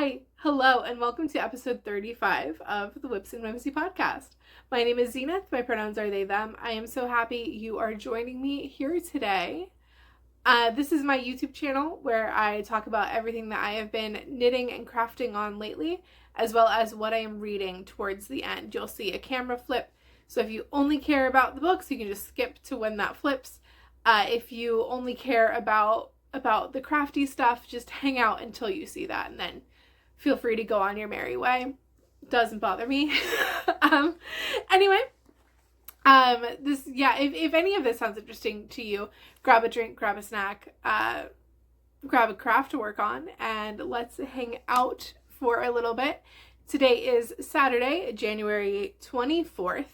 Hi, hello, and welcome to episode 35 of the Whips and Whimsy podcast. My name is Zenith. My pronouns are they, them. I am so happy you are joining me here today. This is my YouTube channel where I talk about everything that I have been knitting and crafting on lately, as well as what I am reading towards the end. You'll see a camera flip, so if you only care about the books, you can just skip to when that flips. If you only care about the crafty stuff, just hang out until you see that, and then feel free to go on your merry way. Doesn't bother me. Anyway, if any of this sounds interesting to you, grab a drink, grab a snack, grab a craft to work on, and let's hang out for a little bit. Today is Saturday, January 24th,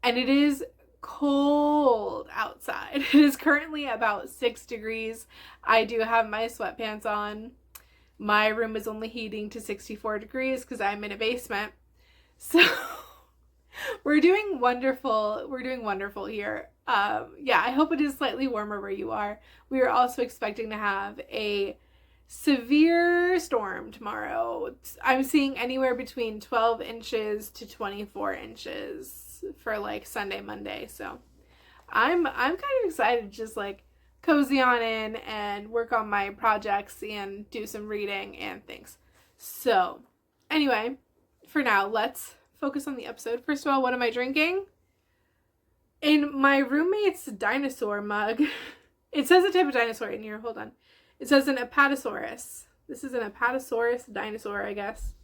and it is cold outside. It is currently about 6 degrees. I do have my sweatpants on. My room is only heating to 64 degrees because I'm in a basement. So we're doing wonderful. We're doing wonderful here. I hope it is slightly warmer where you are. We are also expecting to have a severe storm tomorrow. I'm seeing anywhere between 12 inches to 24 inches for like Sunday, Monday. So I'm kind of excited to just like cozy on in and work on my projects and do some reading and things. So anyway, for now, let's focus on the episode. First of all, what am I drinking? In my roommate's dinosaur mug, it says a type of dinosaur in here. Hold on. It says an Apatosaurus. This is an Apatosaurus dinosaur, I guess.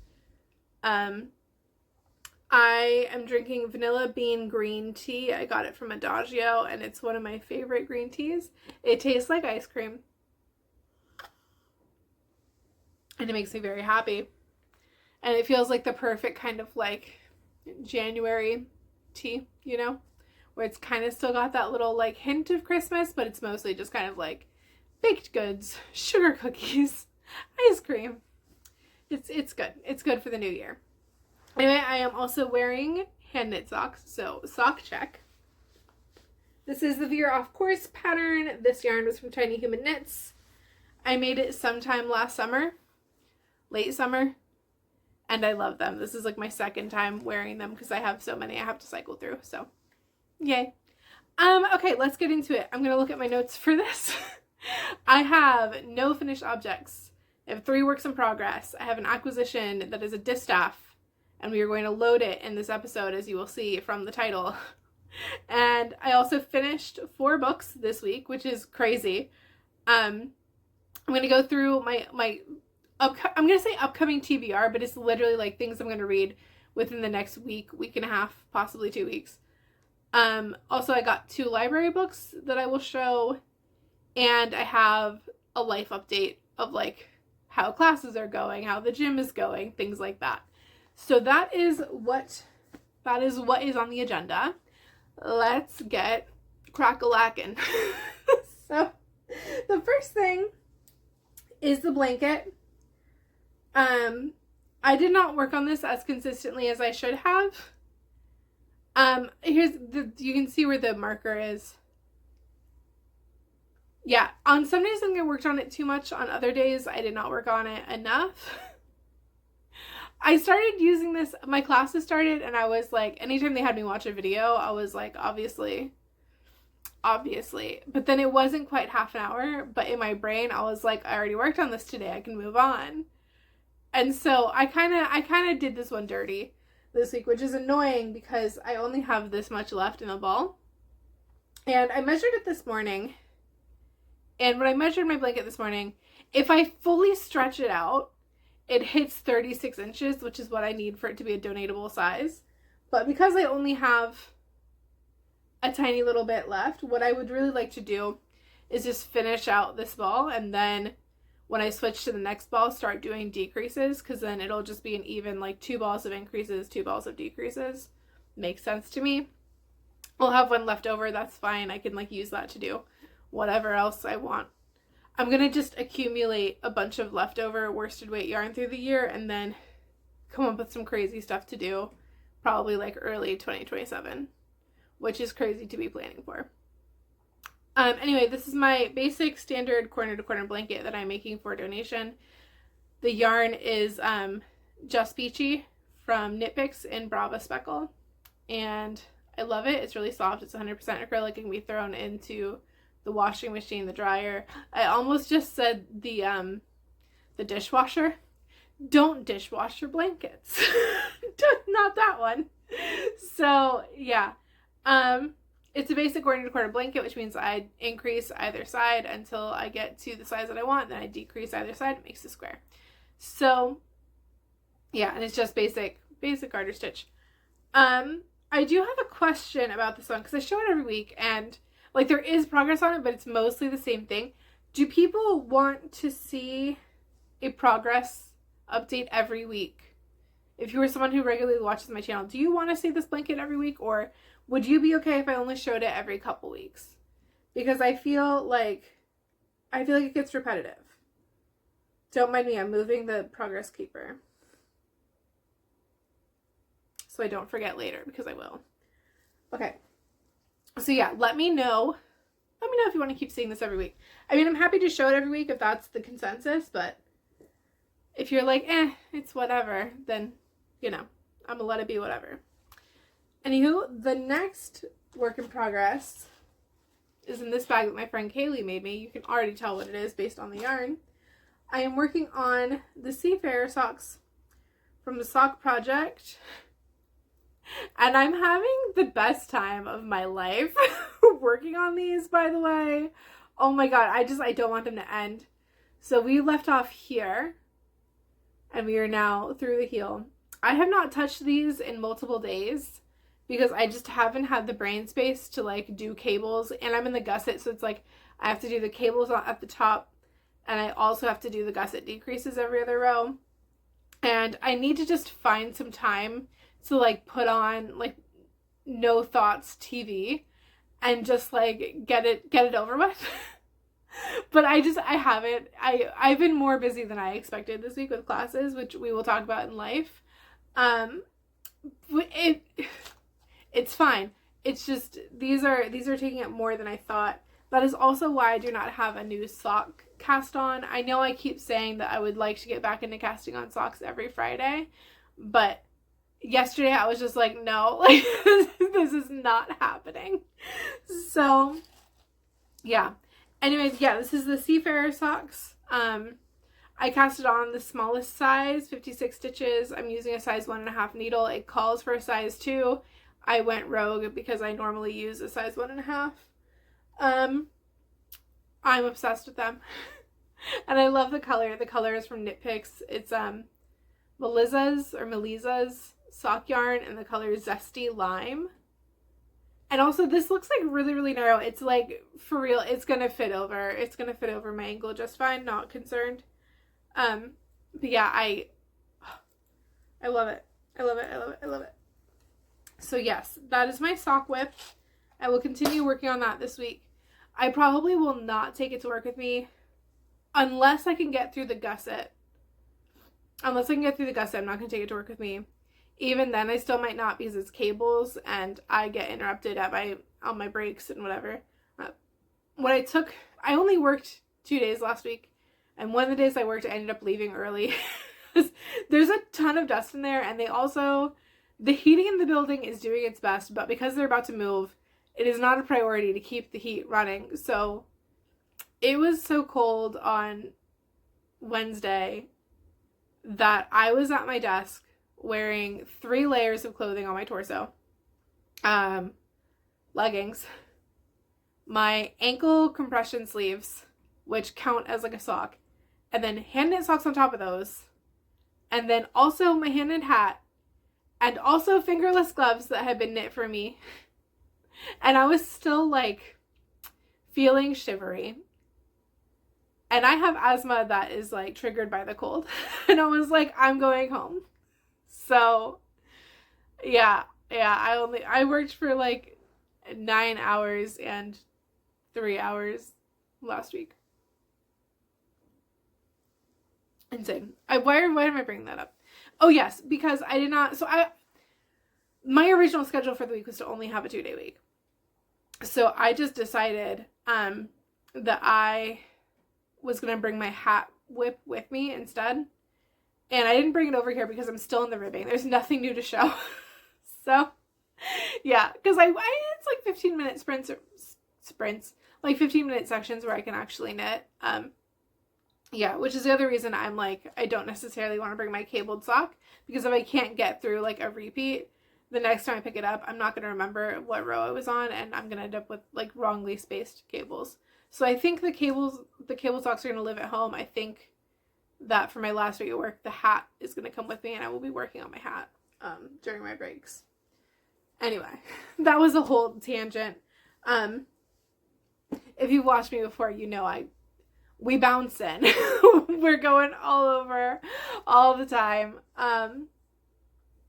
I am drinking vanilla bean green tea. I got it from Adagio, and it's one of my favorite green teas. It tastes like ice cream, and it makes me very happy. And it feels like the perfect kind of like January tea, you know, where it's kind of still got that little like hint of Christmas, but it's mostly just kind of like baked goods, sugar cookies, ice cream. It's good. It's good for the new year. Anyway, I am also wearing hand knit socks, so sock check. This is the Veer Off Course pattern. This yarn was from Tiny Human Knits. I made it sometime last summer, late summer, and I love them. This is like my second time wearing them because I have so many I have to cycle through, so yay. Okay, let's get into it. I'm going to look at my notes for this. I have no finished objects. I have 3 works in progress. I have an acquisition that is a Distaff, and we are going to load it in this episode, as you will see from the title. And I also finished 4 books this week, which is crazy. I'm going to go through I'm going to say upcoming TBR, but it's literally like things I'm going to read within the next week and a half, possibly 2 weeks. Also, I got 2 library books that I will show, and I have a life update of like how classes are going, how the gym is going, things like that. So that is what is on the agenda. Let's get crack-a-lackin'. So the first thing is the blanket. I did not work on this as consistently as I should have. You can see where the marker is. Yeah, on some days I think I worked on it too much. On other days I did not work on it enough. I started using this, my classes started, and I was like, anytime they had me watch a video, I was like, obviously. But then it wasn't quite half an hour, but in my brain, I was like, I already worked on this today, I can move on. And so I kind of did this one dirty this week, which is annoying because I only have this much left in the ball. And I measured it this morning, and when I measured my blanket this morning, if I fully stretch it out, it hits 36 inches, which is what I need for it to be a donatable size. But because I only have a tiny little bit left, what I would really like to do is just finish out this ball, and then when I switch to the next ball, start doing decreases, because then it'll just be an even like 2 balls of increases, 2 balls of decreases. Makes sense to me. I'll have one left over, that's fine. I can like use that to do whatever else I want. I'm going to just accumulate a bunch of leftover worsted weight yarn through the year and then come up with some crazy stuff to do, probably like early 2027, which is crazy to be planning for. Anyway, this is my basic standard corner to corner blanket that I'm making for donation. The yarn is Just Beachy from Knit Picks in Brava Speckle, and I love it. It's really soft. It's 100% acrylic and can be thrown into the washing machine, the dryer. I almost just said the dishwasher. Don't dishwash your blankets. Not that one. So yeah, it's a basic 1/4 blanket, which means I increase either side until I get to the size that I want. Then I decrease either side. It makes a square. So yeah, and it's just basic garter stitch. I do have a question about this one because I show it every week, and like there is progress on it, but it's mostly the same thing. Do people want to see a progress update every week? If you were someone who regularly watches my channel, do you want to see this blanket every week, or would you be okay if I only showed it every couple weeks? Because I feel like it gets repetitive. Don't mind me, I'm moving the progress keeper so I don't forget later, because I will. Okay. So yeah, let me know if you want to keep seeing this every week. I mean, I'm happy to show it every week if that's the consensus, but if you're like, it's whatever, then, you know, I'm gonna let it be whatever. Anywho, the next work in progress is in this bag that my friend Kaylee made me. You can already tell what it is based on the yarn. I am working on the Seafarer socks from the Sock Project. And I'm having the best time of my life working on these, by the way. Oh my god, I don't want them to end. So we left off here, and we are now through the heel. I have not touched these in multiple days because I just haven't had the brain space to like do cables, and I'm in the gusset, so it's like I have to do the cables at the top, and I also have to do the gusset decreases every other row. And I need to just find some time to like put on like no thoughts TV and just like get it over with. But I haven't. I've been more busy than I expected this week with classes, which we will talk about in life. It's fine. It's just these are taking up more than I thought. That is also why I do not have a new sock cast on. I know I keep saying that I would like to get back into casting on socks every Friday, but yesterday I was just like, no, like this is not happening. So yeah. Anyways, yeah, this is the Seafarer socks. I cast it on the smallest size, 56 stitches. I'm using a size 1.5 needle. It calls for a size 2. I went rogue because I normally use a size 1.5. I'm obsessed with them. And I love the color. The color is from Knit Picks. It's Melissa's sock yarn, and the color is Zesty Lime. And also this looks like really, really narrow. It's like, for real, it's gonna fit over. It's gonna fit over my ankle just fine, not concerned. But yeah, I love it. I love it. I love it. I love it. So yes, that is my sock whip. I will continue working on that this week. I probably will not take it to work with me unless I can get through the gusset. I'm not going to take it to work with me. Even then, I still might not because it's cables and I get interrupted on my breaks and whatever. I only worked 2 days last week, and one of the days I worked, I ended up leaving early. There's a ton of dust in there, and the heating in the building is doing its best, but because they're about to move, it is not a priority to keep the heat running. So it was so cold on Wednesday that I was at my desk wearing 3 layers of clothing on my torso, leggings, my ankle compression sleeves, which count as like a sock, and then hand knit socks on top of those, and then also my hand knit hat, and also fingerless gloves that had been knit for me. And I was still like feeling shivery. And I have asthma that is like triggered by the cold. And I was like, I'm going home. So yeah, I worked for like 9 hours and 3 hours last week. Insane. Why am I bringing that up? Oh yes, because my original schedule for the week was to only have a 2-day week. So I just decided that I was going to bring my hat whip with me instead. And I didn't bring it over here because I'm still in the ribbing. There's nothing new to show. So, yeah, because it's like 15-minute sprints, like 15-minute sections where I can actually knit. Yeah, which is the other reason I'm like, I don't necessarily want to bring my cabled sock, because if I can't get through like a repeat, the next time I pick it up, I'm not going to remember what row I was on, and I'm going to end up with like wrongly spaced cables. So I think the cable socks are going to live at home. I think that for my last week at work, the hat is going to come with me, and I will be working on my hat during my breaks. Anyway, that was a whole tangent. If you've watched me before, you know we bounce in. We're going all over all the time.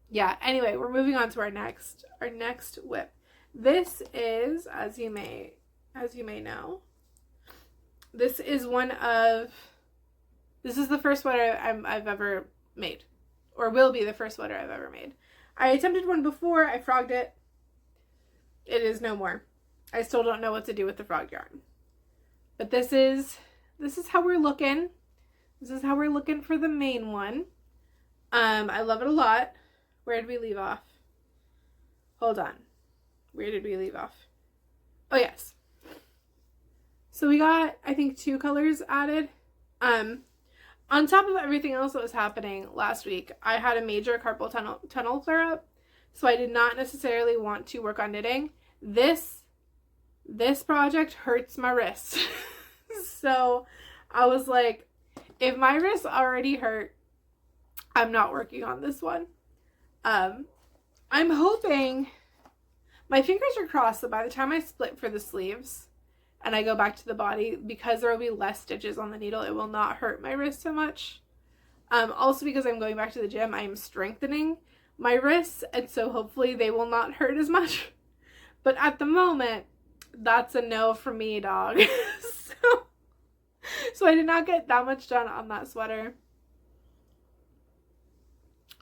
Yeah, anyway, we're moving on to our next whip. This is, as you may know, this is the first sweater I've ever made, or will be the first sweater I've ever made. I attempted one before, I frogged it. It is no more. I still don't know what to do with the frog yarn. But this is how we're looking. This is how we're looking for the main one. I love it a lot. Where did we leave off? Hold on. Where did we leave off? Oh, yes. So we got, I think, 2 colors added. On top of everything else that was happening last week, I had a major carpal tunnel flare up, so I did not necessarily want to work on knitting. This project hurts my wrist. So I was like, if my wrist already hurt, I'm not working on this one. I'm hoping, my fingers are crossed that by the time I split for the sleeves and I go back to the body, because there will be less stitches on the needle, it will not hurt my wrist so much. Also because I'm going back to the gym, I am strengthening my wrists, and so hopefully they will not hurt as much. But at the moment, that's a no for me, dog. So I did not get that much done on that sweater.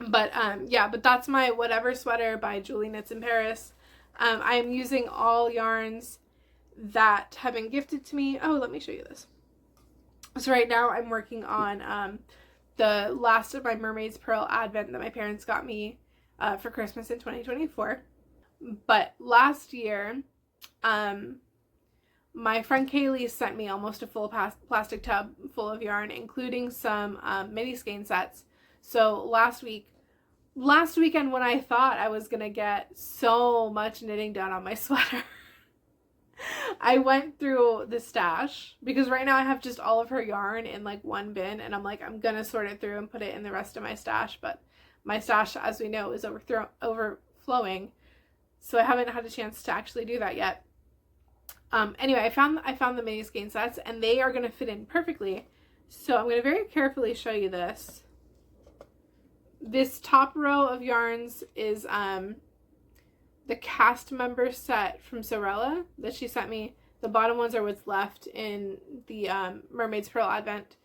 But yeah, but that's my whatever sweater by Julie Knits in Paris. I am using all yarns that have been gifted to me. Oh, let me show you this. So right now I'm working on the last of my Mermaid's Pearl Advent that my parents got me for Christmas in 2024. But last year, my friend Kaylee sent me almost a full plastic tub full of yarn, including some mini skein sets. So last weekend, when I thought I was gonna get so much knitting done on my sweater, I went through the stash, because right now I have just all of her yarn in like one bin, and I'm like, I'm gonna sort it through and put it in the rest of my stash, but my stash, as we know, is overflowing, so I haven't had a chance to actually do that yet. Anyway, I found the mini skein sets, and they are going to fit in perfectly. So I'm going to very carefully show you this. This top row of yarns is the cast member set from Sorella that she sent me. The bottom ones are what's left in the Mermaid's Pearl Advent.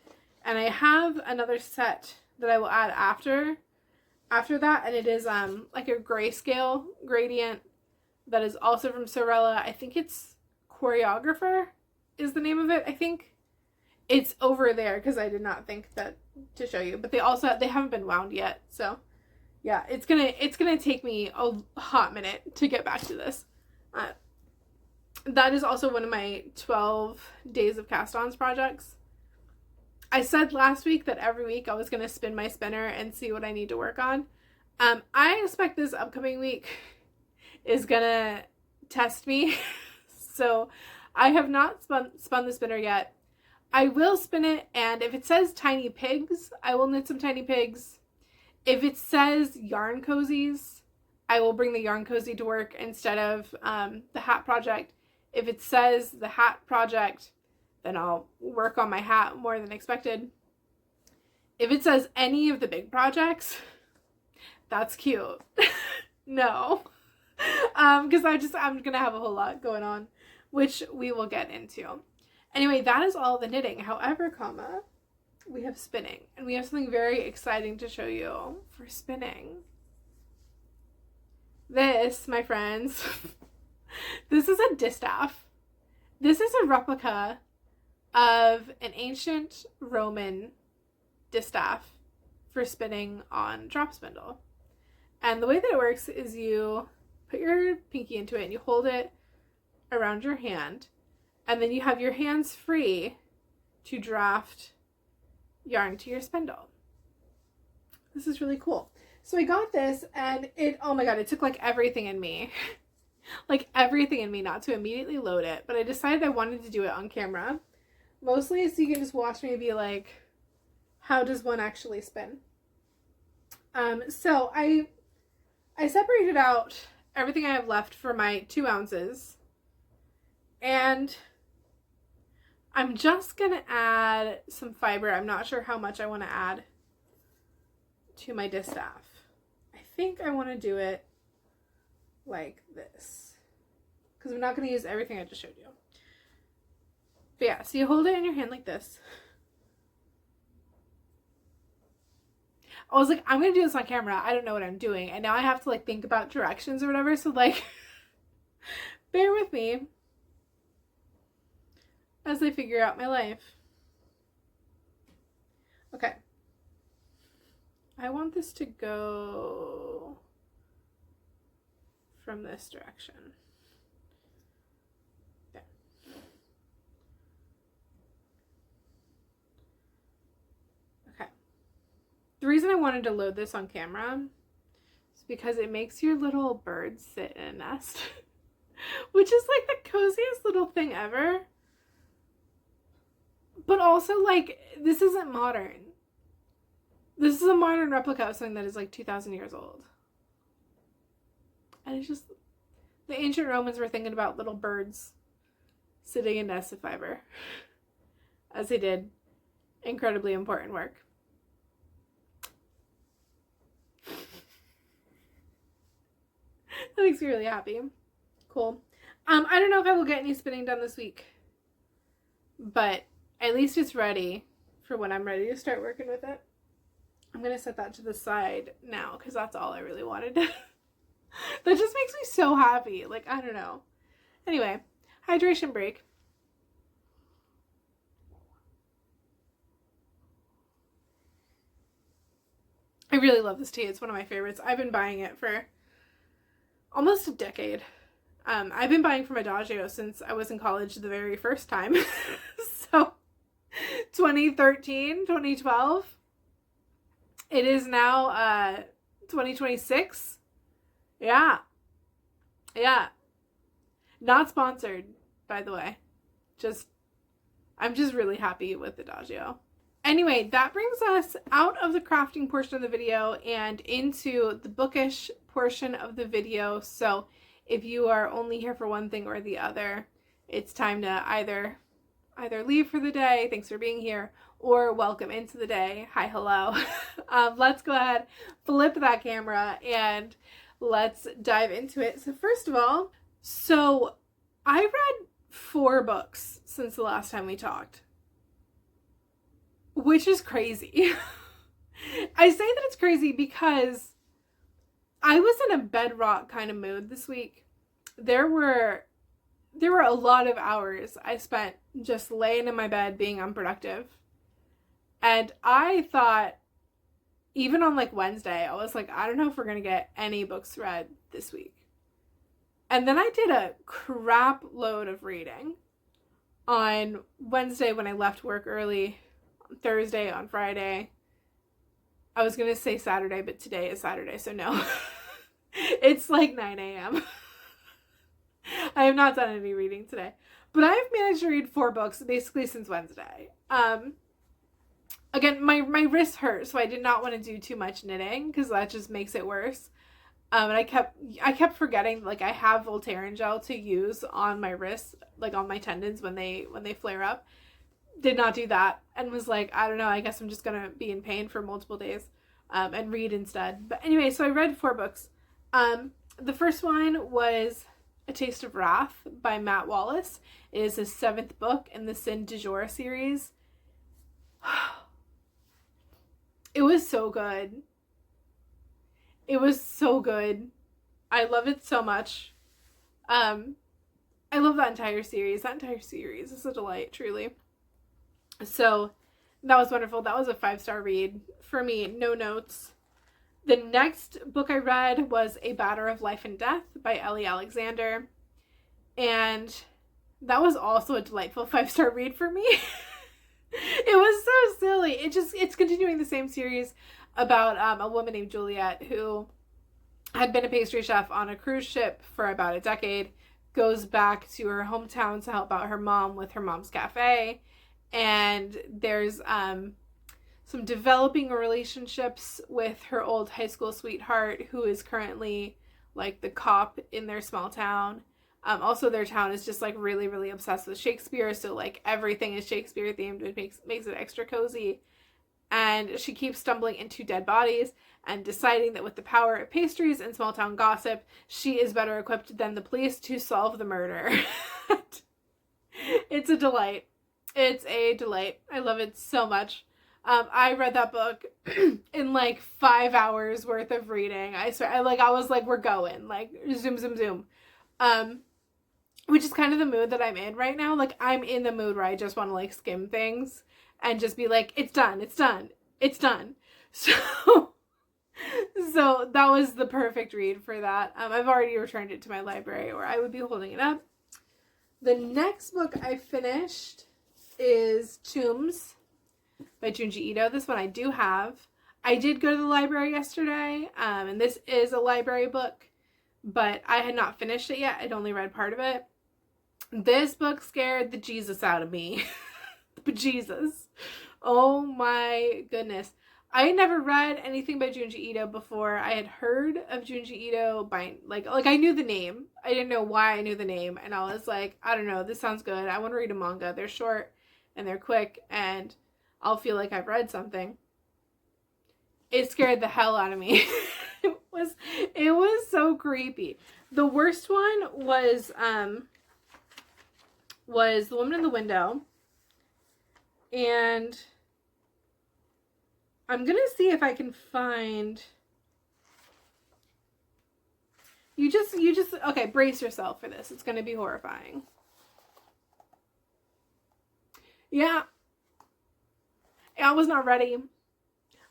And I have another set that I will add after that, and it is like a grayscale gradient that is also from Sorella. I think it's Choreographer is the name of it. I think it's over there because I did not think that to show you, but they haven't been wound yet, so yeah, it's gonna take me a hot minute to get back to this. That is also one of my 12 days of cast-ons projects. I said last week that every week I was gonna spin my spinner and see what I need to work on. I expect this upcoming week is gonna test me. So I have not spun the spinner yet. I will spin it, and if it says tiny pigs, I will knit some tiny pigs. If it says yarn cozies, I will bring the yarn cozy to work instead of the hat project. If it says the hat project, then I'll work on my hat more than expected. If it says any of the big projects, that's cute. No. Because I'm gonna have a whole lot going on, which we will get into. Anyway, that is all the knitting. However, we have spinning, and we have something very exciting to show you for spinning. This, my friends, this is a distaff. This is a replica of an ancient Roman distaff for spinning on drop spindle. And the way that it works is you put your pinky into it and you hold it around your hand, and then you have your hands free to draft yarn to your spindle. This is really cool. So I got this, and oh my god, it took like everything in me like everything in me not to immediately load it, but I decided I wanted to do it on camera, mostly so you can just watch me be like, how does one actually spin? So I separated out everything I have left for my 2 ounces, and I'm just gonna add some fiber. I'm not sure how much I want to add to my distaff. I think I want to do it like this, because I'm not going to use everything I just showed you. But yeah, so you hold it in your hand like this. I was like, I'm going to do this on camera. I don't know what I'm doing. And now I have to like think about directions or whatever. So like, bear with me as I figure out my life. Okay. I want this to go from this direction. There. Okay. The reason I wanted to load this on camera is because it makes your little birds sit in a nest, which is like the coziest little thing ever. But also, like, this isn't modern. This is a modern replica of something that is like 2,000 years old. And it's just, the ancient Romans were thinking about little birds sitting in nests of fiber as they did incredibly important work. That makes me really happy. Cool. I don't know if I will get any spinning done this week, but at least it's ready for when I'm ready to start working with it. I'm going to set that to the side now because that's all I really wanted. That just makes me so happy. Like, I don't know. Anyway, hydration break. I really love this tea. It's one of my favorites. I've been buying it for almost a decade. I've been buying from Adagio since I was in college the very first time. So 2013, 2012. It is now 2026. Yeah. Not sponsored, by the way. I'm just really happy with Adagio. Anyway, that brings us out of the crafting portion of the video and into the bookish portion of the video. So if you are only here for one thing or the other, it's time to either leave for the day, thanks for being here, or welcome into the day, hi, hello. Let's go ahead, flip that camera, and let's dive into it. So first of all, I read 4 books since the last time we talked, which is crazy. I say that it's crazy because I was in a bedrock kind of mood this week. There were a lot of hours I spent just laying in my bed being unproductive. And I thought, even on like Wednesday, I was like, I don't know if we're going to get any books read this week. And then I did a crap load of reading on Wednesday when I left work early, on Thursday, on Friday. I was going to say Saturday, but today is Saturday, so no. It's like 9 a.m. I have not done any reading today. But I've managed to read 4 books basically since Wednesday. Again, my wrist hurt, so I did not want to do too much knitting because that just makes it worse. And I kept forgetting, like, I have Voltaren gel to use on my wrists, like on my tendons when they flare up. Did not do that and was like, I don't know, I guess I'm just gonna be in pain for multiple days and read instead. But anyway, so I read 4 books. The first one was A Taste of Wrath by Matt Wallace. It is his 7th book in the Sin du Jour series. It was so good. It was so good. I love it so much. I love that entire series. That entire series is a delight, truly. So That was wonderful. That was a 5-star read for me. No notes. The next book I read was A Matter of Life and Death by Ellie Alexander. And that was also a delightful 5-star read for me. It was so silly. It's continuing the same series about a woman named Juliet who had been a pastry chef on a cruise ship for about a decade, goes back to her hometown to help out her mom with her mom's cafe. And there's some developing relationships with her old high school sweetheart, who is currently like the cop in their small town. Also, their town is just like really, really obsessed with Shakespeare, so like everything is Shakespeare themed, which makes it extra cozy. And she keeps stumbling into dead bodies and deciding that with the power of pastries and small town gossip, she is better equipped than the police to solve the murder. It's a delight. It's a delight. I love it so much. I read that book in like 5 hours worth of reading. I swear, I was like, we're going, like zoom, zoom, zoom. Which is kind of the mood that I'm in right now. Like, I'm in the mood where I just want to like skim things and just be like, it's done, it's done, it's done. So that was the perfect read for that. I've already returned it to my library, or I would be holding it up. The next book I finished is Tombs by Junji Ito. This one I do have. I did go to the library yesterday, and this is a library book, but I had not finished it yet. I'd only read part of it. This book scared the Jesus out of me. The bejesus. Oh my goodness. I had never read anything by Junji Ito before. I had heard of Junji Ito by, like I knew the name. I didn't know why I knew the name. And I was like, I don't know, this sounds good. I want to read a manga. They're short and they're quick and I'll feel like I've read something. It scared the hell out of me. It was so creepy. The worst one was The Woman in the Window. And I'm going to see if I can find... You just, okay, brace yourself for this. It's going to be horrifying. Yeah. I was not ready.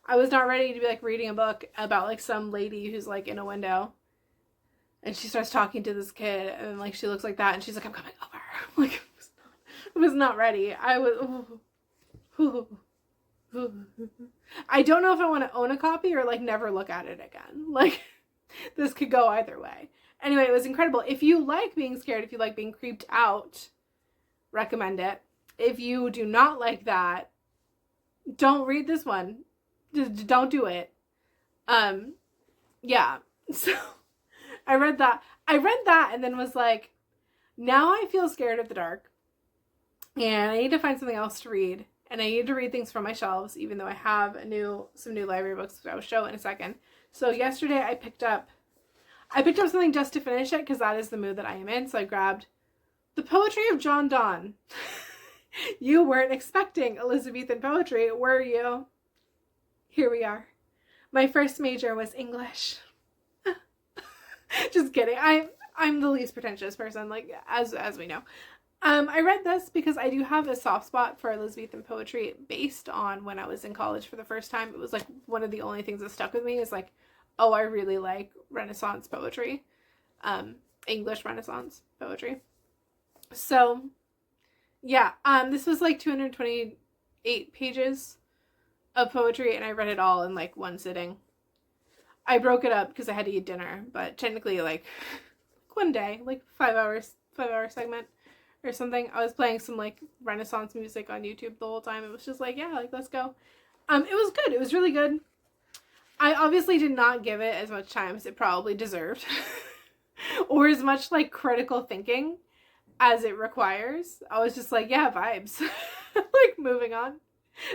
I was not ready to be like reading a book about like some lady who's like in a window. And she starts talking to this kid and like she looks like that and she's like, I'm coming over. Like, I was not ready. I was... I don't know if I want to own a copy or like never look at it again. Like, this could go either way. Anyway, it was incredible. If you like being scared, if you like being creeped out, recommend it. If you do not like that, don't read this one. Just don't do it. Yeah. So I read that and then was like, now I feel scared of the dark and I need to find something else to read. And I need to read things from my shelves, even though I have some new library books that I will show in a second. So yesterday I picked up something just to finish it, because that is the mood that I am in. So I grabbed The Poetry of John Donne. You weren't expecting Elizabethan poetry, were you? Here we are. My first major was English. Just kidding. I'm the least pretentious person, like, as we know. I read this because I do have a soft spot for Elizabethan poetry based on when I was in college for the first time. It was like one of the only things that stuck with me is like, oh, I really like Renaissance poetry, English Renaissance poetry. So yeah, this was like 228 pages of poetry and I read it all in like one sitting. I broke it up because I had to eat dinner, but technically like one day, like 5 hour segment or something. I was playing some like Renaissance music on YouTube the whole time. It was just like, yeah, like, let's go. It was good. It was really good. I obviously did not give it as much time as it probably deserved or as much like critical thinking as it requires. I was just like, yeah, vibes. Like, moving on.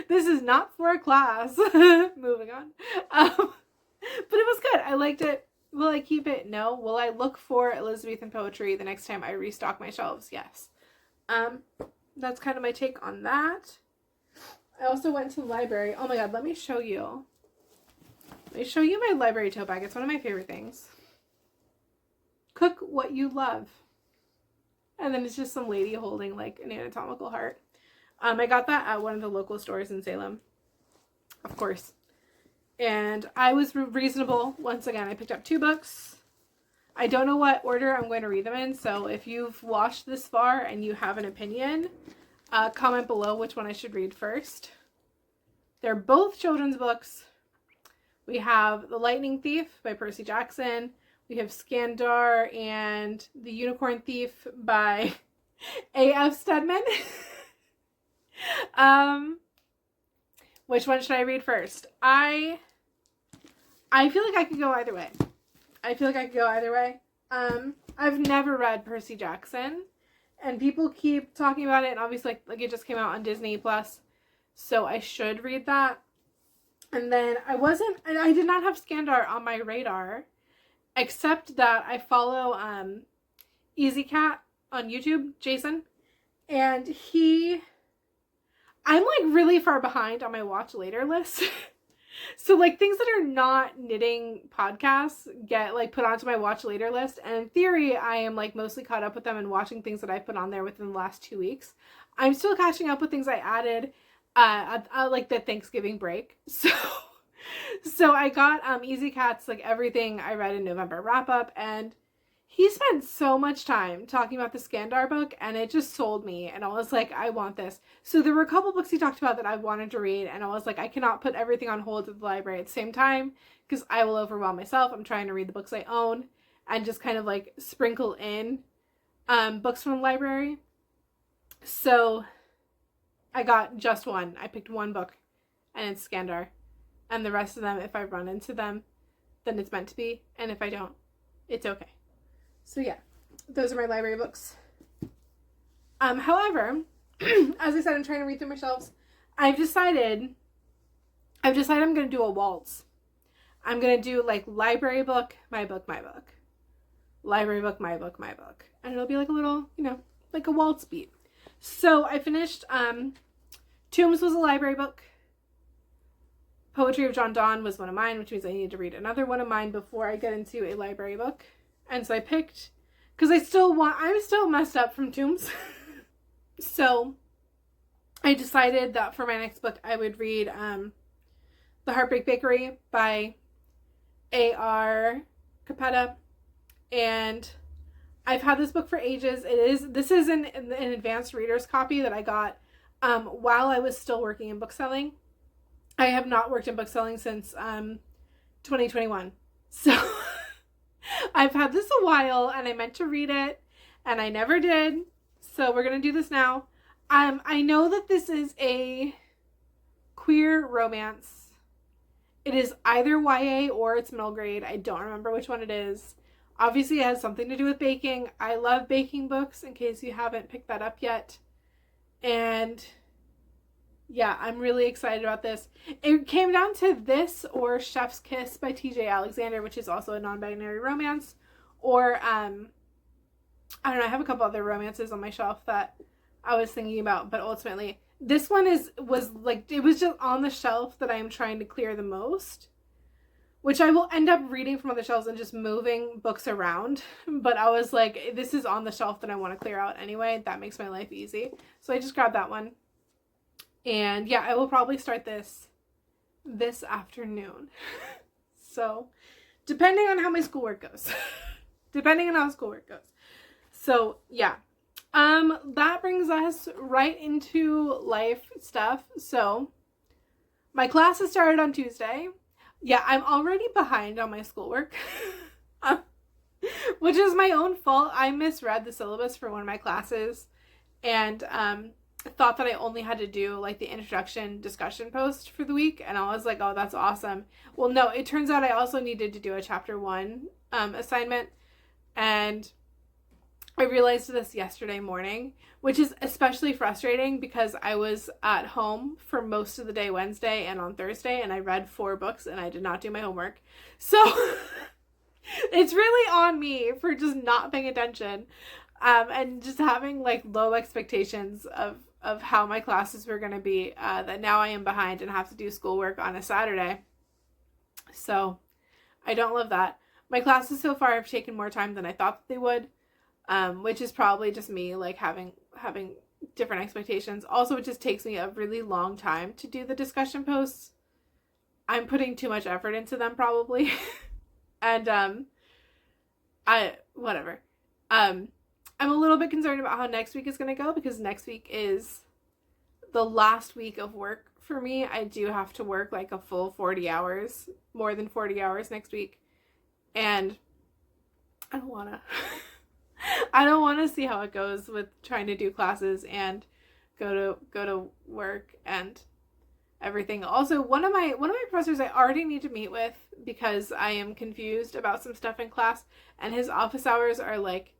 This is not for a class. Moving on. But it was good. I liked it. Will I keep it? No. Will I look for Elizabethan poetry the next time I restock my shelves? Yes. That's kind of my take on that. I also went to the library. Oh my god, let me show you. Let me show you my library tote bag. It's one of my favorite things. Cook what you love. And then it's just some lady holding like an anatomical heart. I got that at one of the local stores in Salem, of course. And I was reasonable. Once again, I picked up 2 books. I don't know what order I'm going to read them in, so if you've watched this far and you have an opinion, comment below which one I should read first. They're both children's books. We have The Lightning Thief by Percy Jackson. We have Skandar and The Unicorn Thief by A.F. Stedman. Which one should I read first? I feel like I could go either way. I've never read Percy Jackson, and people keep talking about it, and obviously like it just came out on Disney Plus, so I should read that. And then I did not have Skandar on my radar, except that I follow Easy Cat on YouTube, Jason, and I'm like really far behind on my watch later list. So like things that are not knitting podcasts get like put onto my watch later list, and in theory I am like mostly caught up with them and watching things that I put on there within the last 2 weeks. I'm still catching up with things I added like the Thanksgiving break. So I got Easy Cat's like everything I read in November wrap up, and he spent so much time talking about the Skandar book, and it just sold me, and I was like, I want this. So there were a couple books he talked about that I wanted to read, and I was like, I cannot put everything on hold at the library at the same time because I will overwhelm myself. I'm trying to read the books I own and just kind of like sprinkle in books from the library. So I got just one. I picked one book, and it's Skandar. And the rest of them, if I run into them, then it's meant to be, and if I don't, it's okay. So yeah, those are my library books. However, as I said, I'm trying to read through my shelves. I've decided I'm going to do a waltz. I'm going to do like library book, my book, my book. Library book, my book, my book. And it'll be like a little, like a waltz beat. So I finished, Tombs was a library book. Poetry of John Donne was one of mine, which means I need to read another one of mine before I get into a library book. And so I picked, because I'm still messed up from Tombs. So I decided that for my next book, I would read The Heartbreak Bakery by A.R. Capetta. And I've had this book for ages. This is an advanced reader's copy that I got while I was still working in bookselling. I have not worked in bookselling since 2021. So I've had this a while, and I meant to read it, and I never did. So we're going to do this now. I know that this is a queer romance. It is either YA or it's middle grade. I don't remember which one it is. Obviously, it has something to do with baking. I love baking books, in case you haven't picked that up yet. And yeah, I'm really excited about this. It came down to this or Chef's Kiss by TJ Alexander, which is also a non-binary romance. Or, I don't know, I have a couple other romances on my shelf that I was thinking about, but ultimately, this one was just on the shelf that I am trying to clear the most, which I will end up reading from other shelves and just moving books around. But I was like, this is on the shelf that I want to clear out anyway. That makes my life easy. So I just grabbed that one. And yeah, I will probably start this afternoon. So, depending on how my schoolwork goes. So, yeah. That brings us right into life stuff. So, my classes started on Tuesday. Yeah, I'm already behind on my schoolwork. Which is my own fault. I misread the syllabus for one of my classes. And, thought that I only had to do like the introduction discussion post for the week, and I was like, oh, that's awesome. Well, no, it turns out I also needed to do a chapter 1 assignment, and I realized this yesterday morning, which is especially frustrating because I was at home for most of the day Wednesday and on Thursday, and I read 4 books and I did not do my homework. So it's really on me for just not paying attention. And just having like low expectations of how my classes were going to be, that now I am behind and have to do schoolwork on a Saturday. So I don't love that. My classes so far have taken more time than I thought they would, which is probably just me like having different expectations. Also, it just takes me a really long time to do the discussion posts. I'm putting too much effort into them probably. And whatever. I'm a little bit concerned about how next week is going to go, because next week is the last week of work for me. I do have to work like a full 40 hours, more than 40 hours next week. And I don't want to I don't want to see how it goes with trying to do classes and go to work and everything. Also, one of my professors I already need to meet with, because I am confused about some stuff in class, and his office hours are like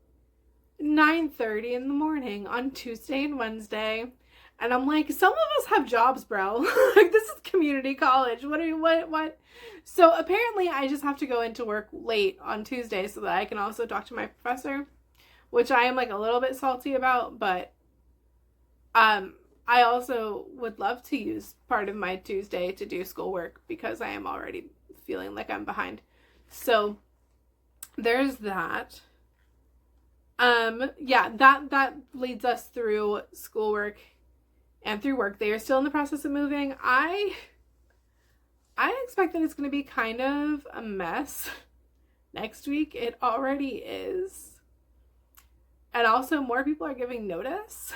9:30 in the morning on Tuesday and Wednesday. And I'm like, some of us have jobs, bro. Like, this is community college. What? So apparently I just have to go into work late on Tuesday so that I can also talk to my professor, which I am like a little bit salty about, but I also would love to use part of my Tuesday to do schoolwork, because I am already feeling like I'm behind. So there's that. Yeah, that leads us through schoolwork and through work. They are still in the process of moving. I expect that it's going to be kind of a mess next week. It already is. And also more people are giving notice.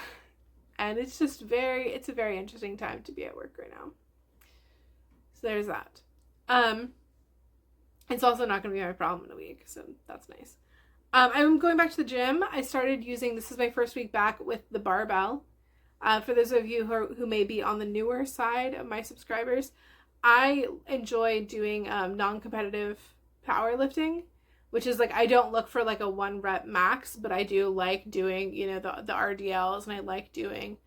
And it's just it's a very interesting time to be at work right now. So there's that. It's also not going to be my problem in a week, so that's nice. I'm going back to the gym. I started using, this is my first week back with the barbell. For those of you who may be on the newer side of my subscribers, I enjoy doing non-competitive powerlifting, which is like, I don't look for like a 1 rep max, but I do like doing, the RDLs, and I like doing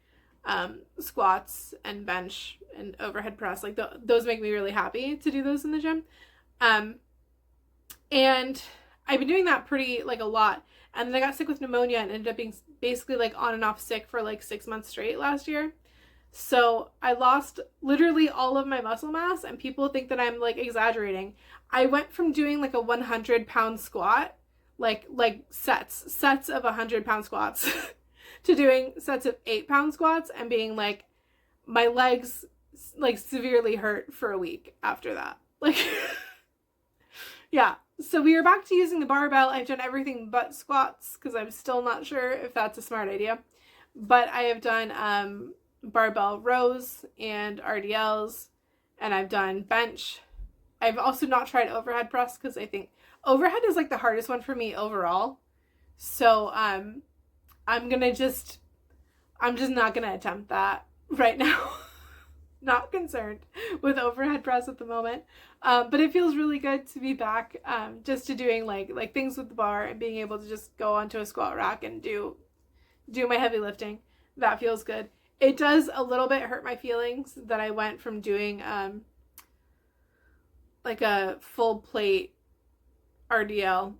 squats and bench and overhead press. Like those make me really happy to do those in the gym. And I've been doing that pretty like a lot. And then I got sick with pneumonia and ended up being basically like on and off sick for like 6 months straight last year. So I lost literally all of my muscle mass, and people think that I'm like exaggerating. I went from doing like a 100-pound squat, like sets of 100-pound squats to doing sets of 8-pound squats, and being like, my legs like severely hurt for a week after that. Like, yeah. So we are back to using the barbell. I've done everything but squats, because I'm still not sure if that's a smart idea. But I have done barbell rows and RDLs, and I've done bench. I've also not tried overhead press, because I think overhead is like the hardest one for me overall. So I'm just not gonna attempt that right now. Not concerned with overhead press at the moment. But it feels really good to be back, just to doing like things with the bar, and being able to just go onto a squat rack and do my heavy lifting. That feels good. It does a little bit hurt my feelings that I went from doing like a full plate RDL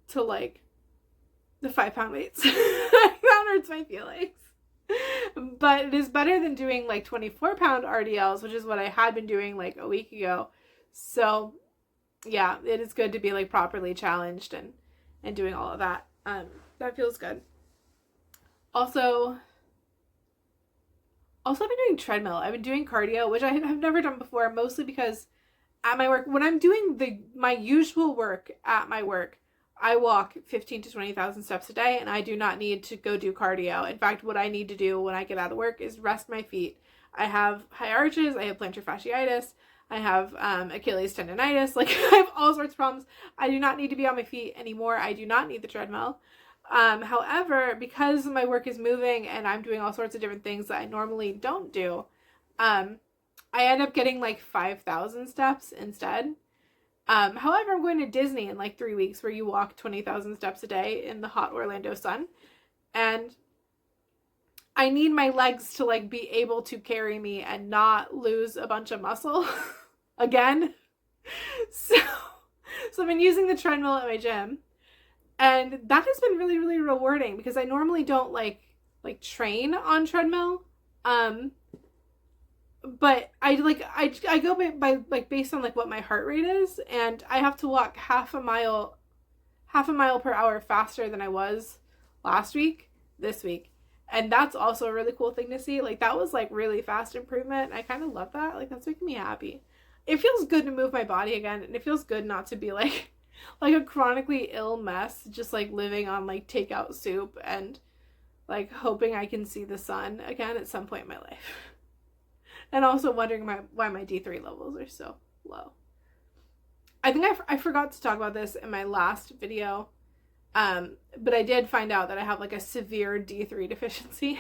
to like the 5-pound weights. That hurts my feelings. But it is better than doing like 24-pound RDLs, which is what I had been doing like a week ago. So yeah, it is good to be like properly challenged and doing all of that. That feels good. Also, I've been doing treadmill. I've been doing cardio, which I have never done before, mostly because at my work, when I'm doing my usual work at my work, I walk 15 to 20,000 steps a day, and I do not need to go do cardio. In fact, what I need to do when I get out of work is rest my feet. I have high arches, I have plantar fasciitis, I have Achilles tendonitis, like I have all sorts of problems. I do not need to be on my feet anymore. I do not need the treadmill. However, because my work is moving and I'm doing all sorts of different things that I normally don't do, I end up getting like 5,000 steps instead. However, I'm going to Disney in like 3 weeks, where you walk 20,000 steps a day in the hot Orlando sun. And I need my legs to like be able to carry me and not lose a bunch of muscle again. So I've been using the treadmill at my gym, and that has been really, really rewarding, because I normally don't like train on treadmill. But I go by like based on like what my heart rate is, and I have to walk half a mile per hour faster than I was this week. And that's also a really cool thing to see. Like, that was like really fast improvement. I kind of love that. Like, that's making me happy. It feels good to move my body again, and it feels good not to be like a chronically ill mess, just like living on like takeout soup and like hoping I can see the sun again at some point in my life. And also wondering why my D3 levels are so low. I think I forgot to talk about this in my last video, but I did find out that I have like a severe D3 deficiency.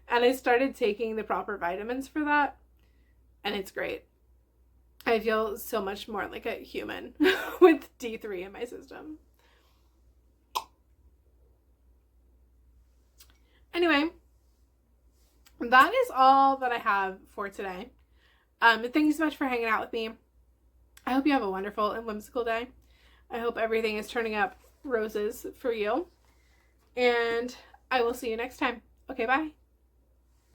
And I started taking the proper vitamins for that, and it's great. I feel so much more like a human with D3 in my system. Anyway, that is all that I have for today. Thank you so much for hanging out with me. I hope you have a wonderful and whimsical day. I hope everything is turning up roses for you. And I will see you next time. Okay, bye.